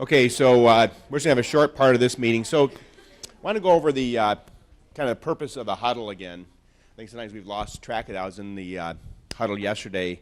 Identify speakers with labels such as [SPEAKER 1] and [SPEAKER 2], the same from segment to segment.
[SPEAKER 1] Okay, so we're just going to have a short part of this meeting. So I want to go over the kind of purpose of the huddle again. I think sometimes we've lost track of that. I was in the huddle yesterday,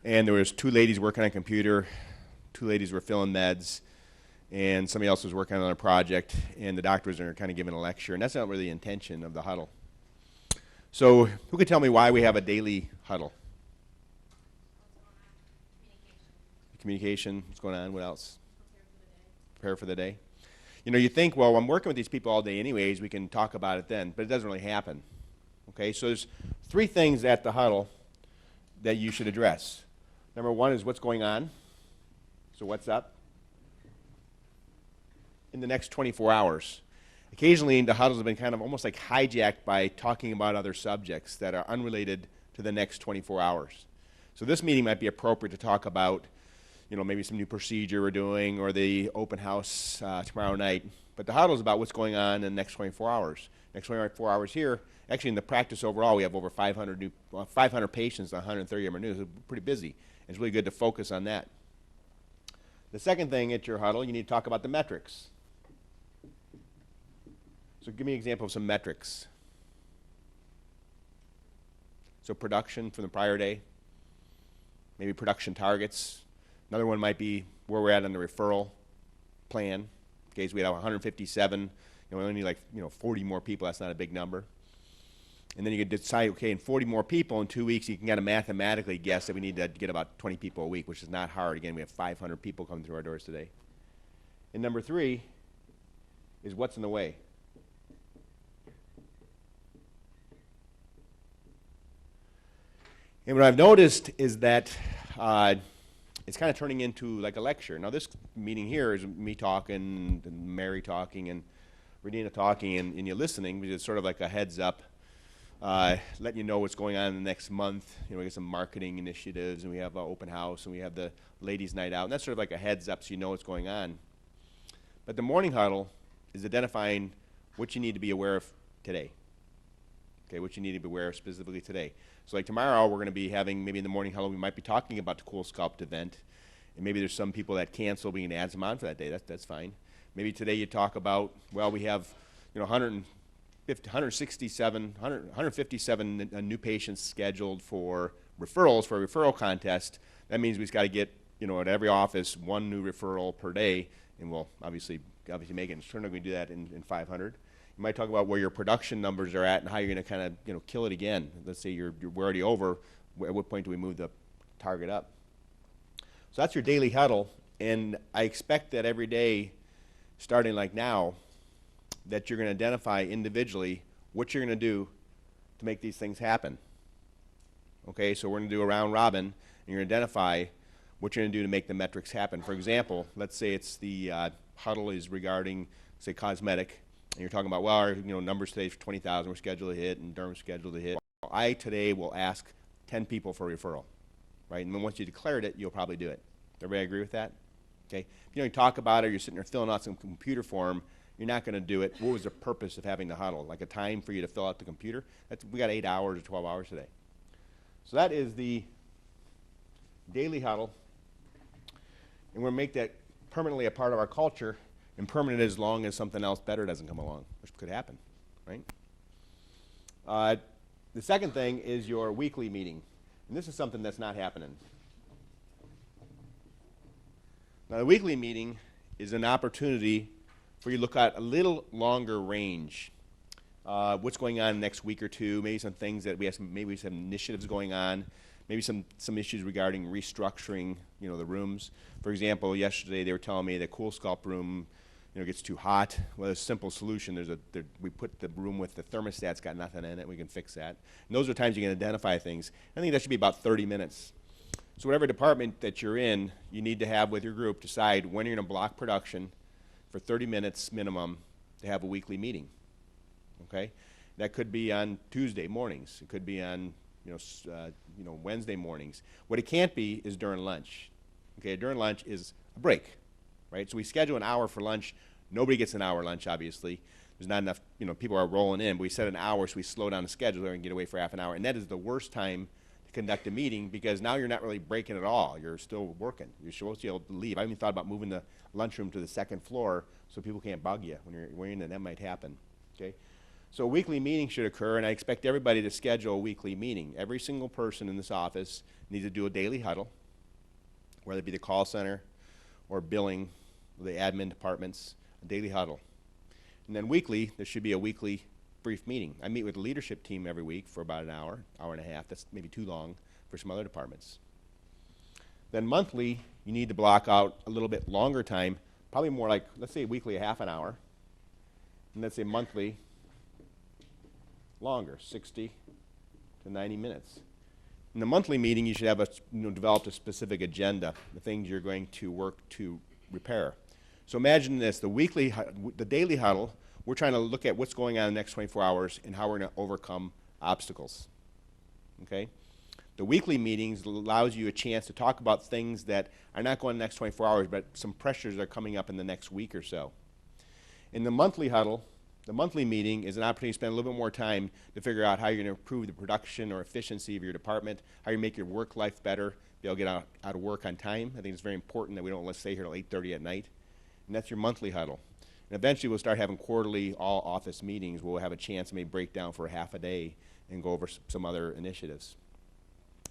[SPEAKER 1] and there was two ladies working on a computer, two ladies were filling meds, and somebody else was working on a project, and the doctor was there kind of giving a lecture, and that's not really the intention of the huddle. So who could tell me why we have a daily huddle? Communication, what's going on, what else? Prepare for the day. You know, you think, well, I'm working with these people all day anyways, we can talk about it then, but it doesn't really happen. Okay, so there's three things at the huddle that you should address. Number one is what's going on. So what's up in the next 24 hours. Occasionally the huddles have been kind of almost like hijacked by talking about other subjects that are unrelated to the next 24 hours. So this meeting might be appropriate to talk about, you know, maybe some new procedure we're doing or the open house tomorrow night. But the huddle is about what's going on in the next 24 hours. Next 24 hours here, actually in the practice overall, we have over 500 patients, 130 of them are new. So we're pretty busy. It's really good to focus on that. The second thing at your huddle, you need to talk about the metrics. So give me an example of some metrics. So production from the prior day, maybe production targets. Another one might be where we're at on the referral plan. Okay, so we have 157. You know, we only need like 40 more people. That's not a big number. And then you could decide, okay, in 40 more people in 2 weeks, you can kind of mathematically guess that we need to get about 20 people a week, which is not hard. Again, we have 500 people coming through our doors today. And number three is what's in the way. And what I've noticed is that it's kind of turning into like a lecture. Now this meeting here is me talking, and Mary talking, and Regina talking, and you're listening, because it's sort of like a heads up, letting you know what's going on in the next month. You know, we got some marketing initiatives, and we have an open house, and we have the ladies' night out, and that's sort of like a heads up so you know what's going on. But the morning huddle is identifying what you need to be aware of today. Okay, what you need to be aware of specifically today. So like tomorrow, we're going to be having, maybe in the morning huddle, we might be talking about the Cool Sculpt event. And maybe there's some people that cancel, we can add them on for that day. That's fine. Maybe today you talk about, well, we have 157 new patients scheduled for referrals for a referral contest. That means we've got to get, at every office, one new referral per day. And we'll obviously make it. And certainly we can do that in 500. You might talk about where your production numbers are at and how you're going to kind of kill it again. Let's say we're already over. At what point do we move the target up? So that's your daily huddle, and I expect that every day, starting like now, that you're going to identify individually what you're going to do to make these things happen. Okay, so we're going to do a round robin, and you're going to identify what you're going to do to make the metrics happen. For example, let's say it's the huddle is regarding, say, cosmetic. And you're talking about, well, our numbers today for 20,000, we're scheduled to hit, and Durham's scheduled to hit. Well, I today will ask 10 people for a referral, right? And then once you declared it, you'll probably do it. Everybody agree with that? Okay. If you don't talk about it, or you're sitting there filling out some computer form, you're not going to do it. What was the purpose of having the huddle? Like a time for you to fill out the computer? We got 8 hours or 12 hours today. So that is the daily huddle, and we're going to make that permanently a part of our culture. And permanent as long as something else better doesn't come along, which could happen, right? The second thing is your weekly meeting. And this is something that's not happening. Now, the weekly meeting is an opportunity for you to look at a little longer range. What's going on next week or two, maybe some things that we have, maybe some initiatives going on, maybe some issues regarding restructuring, the rooms. For example, yesterday they were telling me the Cool Sculpt room gets too hot. Well, there's a simple solution. We put the room with the thermostat's got nothing in it. We can fix that. And those are times you can identify things. I think that should be about 30 minutes. So whatever department that you're in, you need to have with your group decide when you're going to block production for 30 minutes minimum to have a weekly meeting. Okay? That could be on Tuesday mornings. It could be on Wednesday mornings. What it can't be is during lunch. Okay? During lunch is a break. Right? So we schedule an hour for lunch. Nobody gets an hour lunch, obviously. There's not enough, people are rolling in, but we set an hour so we slow down the schedule and get away for half an hour. And that is the worst time to conduct a meeting, because now you're not really breaking at all. You're still working. You're supposed to be able to leave. I even thought about moving the lunchroom to the second floor so people can't bug you when you're in there. That might happen. Okay? So a weekly meeting should occur, and I expect everybody to schedule a weekly meeting. Every single person in this office needs to do a daily huddle, whether it be the call center or billing, the admin departments, a daily huddle. And then weekly, there should be a weekly brief meeting. I meet with the leadership team every week for about an hour and a half. That's maybe too long for some other departments. Then monthly, you need to block out a little bit longer time, probably more like, let's say weekly, a half an hour. And let's say monthly, longer, 60 to 90 minutes. In the monthly meeting, you should have developed a specific agenda, the things you're going to work to repair. So imagine this, the daily huddle, we're trying to look at what's going on in the next 24 hours and how we're going to overcome obstacles. Okay? The weekly meetings allows you a chance to talk about things that are not going in the next 24 hours, but some pressures are coming up in the next week or so. In the monthly huddle, the monthly meeting is an opportunity to spend a little bit more time to figure out how you're going to improve the production or efficiency of your department, how you make your work life better, be able to get out of work on time. I think it's very important that we don't let's stay here till 8:30 at night. And that's your monthly huddle. And eventually we'll start having quarterly all office meetings where we'll have a chance to maybe break down for a half a day and go over some other initiatives.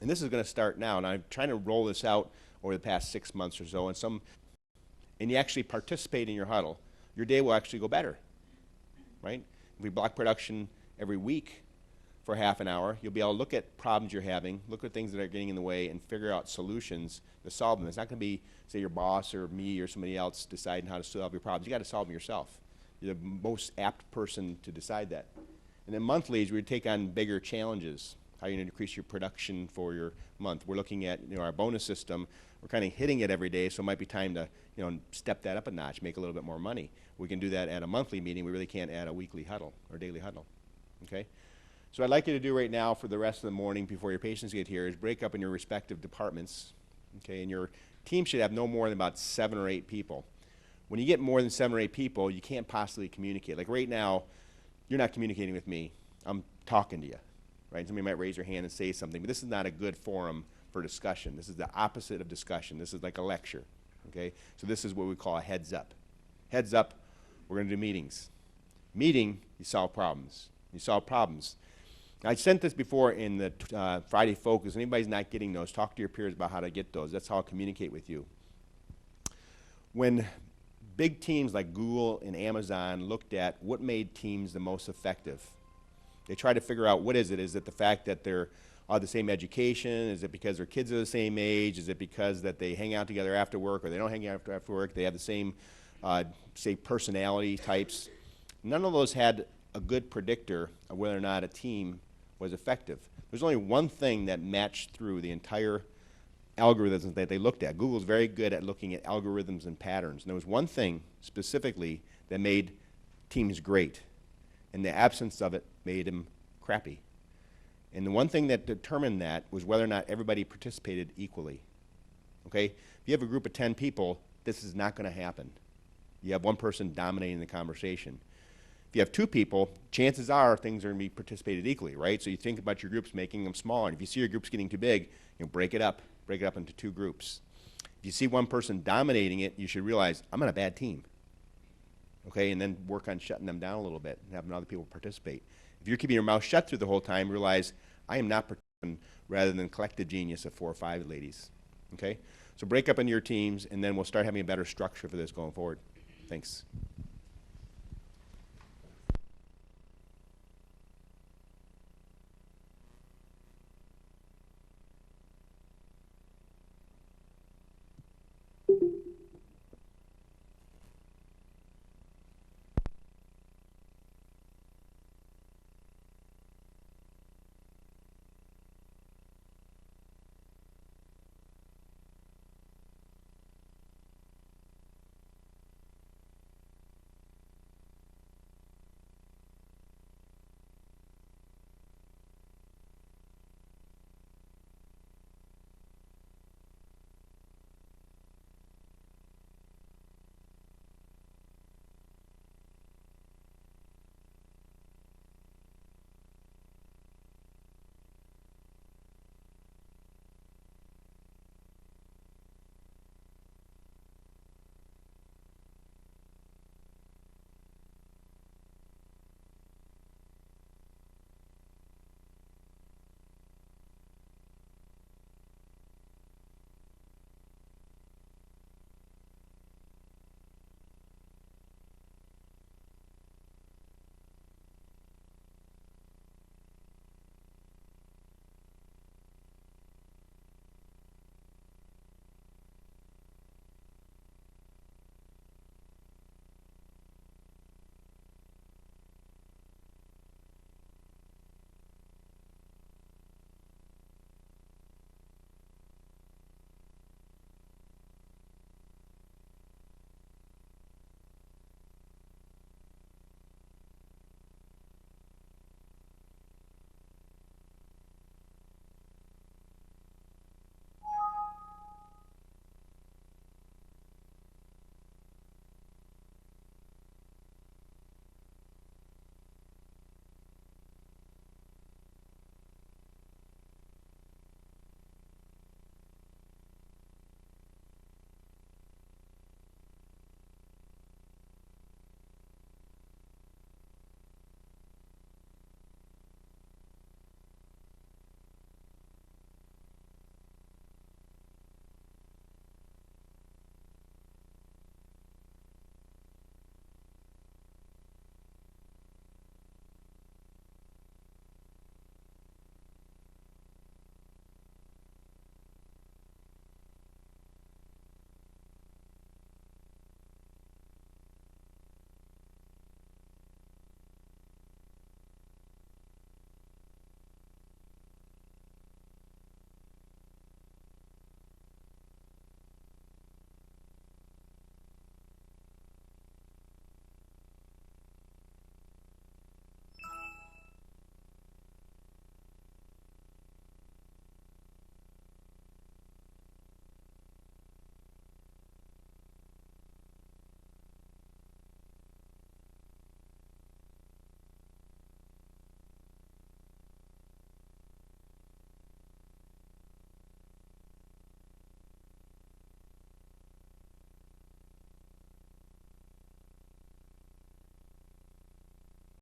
[SPEAKER 1] And this is going to start now, and I'm trying to roll this out over the past 6 months or so, and you actually participate in your huddle, your day will actually go better, right? If we block production every week for half an hour, you'll be able to look at problems you're having, look at things that are getting in the way, and figure out solutions to solve them. It's not going to be, say, your boss or me or somebody else deciding how to solve your problems. You got to solve them yourself. You're the most apt person to decide that. And then monthlies, we take on bigger challenges. How are you going to increase your production for your month? We're looking at our bonus system. We're kind of hitting it every day, so it might be time to step that up a notch, make a little bit more money. We can do that at a monthly meeting. We really can't add a weekly huddle or daily huddle. Okay? So what I'd like you to do right now for the rest of the morning before your patients get here is break up in your respective departments. Okay? And your team should have no more than about 7 or 8 people. When you get more than 7 or 8 people, you can't possibly communicate. Like right now, you're not communicating with me. I'm talking to you. Right? Somebody might raise their hand and say something, but this is not a good forum for discussion. This is the opposite of discussion. This is like a lecture. Okay? So this is what we call a heads up. Heads up, we're going to do meetings. Meeting, you solve problems. You solve problems. I sent this before in the Friday Focus. If anybody's not getting those, talk to your peers about how to get those. That's how I'll communicate with you. When big teams like Google and Amazon looked at what made teams the most effective, they tried to figure out what is it. Is it the fact that they're all the same education? Is it because their kids are the same age? Is it because that they hang out together after work, or they don't hang out after work? They have the same, say, personality types. None of those had a good predictor of whether or not a team was effective. There's only one thing that matched through the entire algorithms that they looked at. Google's very good at looking at algorithms and patterns. And there was one thing specifically that made teams great, and the absence of it made them crappy. And the one thing that determined that was whether or not everybody participated equally. Okay? If you have a group of 10 people, this is not going to happen. You have one person dominating the conversation. If you have 2 people, chances are things are going to be participated equally, right? So you think about your groups, making them smaller. And if you see your groups getting too big, break it up into 2 groups. If you see one person dominating it, you should realize, I'm on a bad team. Okay, and then work on shutting them down a little bit and having other people participate. If you're keeping your mouth shut through the whole time, realize, I am not participating rather than collective genius of 4 or 5 ladies. Okay? So break up into your teams, and then we'll start having a better structure for this going forward. Thanks.